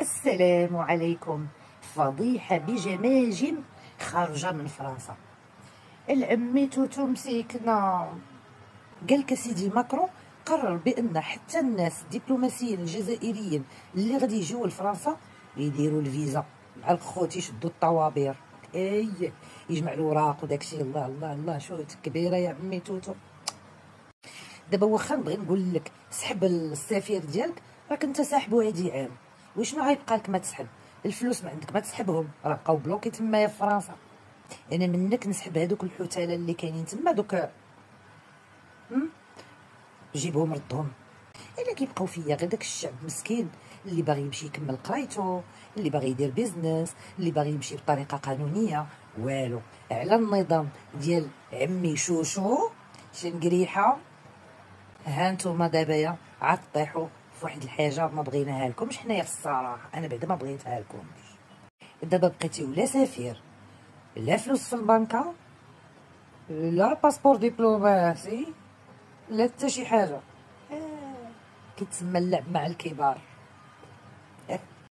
السلام عليكم. فضيحة بجماجم خارجة من فرنسا. العمي توتو مسيكنا قالك سيدي ماكرون قرر بان حتى الناس الدبلوماسيين الجزائريين اللي غادي يجيو لفرنسا يديروا الفيزا مع الخوت، يشدوا الطوابير، يجمع الوراق وداكشي. الله الله الله، شو كبيره يا عمي توتو. دابا واخا نبغي نقول لك سحب السفير ديالك، راك انت ساحبو هادي عام، وشنو غيبقى لك ما تسحب؟ الفلوس ما عندك ما تسحبهم، راه بقاو بلوكي تمايا في فرنسا. انا منك نسحب هادوك الحتاله اللي كاينين تما، دوك جيبهم ردهم. الا كيبقاو فيا غير داك الشعب مسكين اللي باغي يمشي يكمل قرايتو، اللي باغي يدير بيزنس، اللي باغي يمشي بطريقه قانونيه، والو على النظام ديال عمي شوشو شنقريحه. ها نتوما دابا عاد طيحوا في واحد الحاجه ما بغيناها لكمش حنايا في الصراحه، انا بعدا ما بغيتها لكمش. دابا بقيتيو لا سفير، لا فلوس في البنكه، لا باسبور دبلوماسي، لا حتى شي حاجه. كيتسمى اللعب مع الكبار.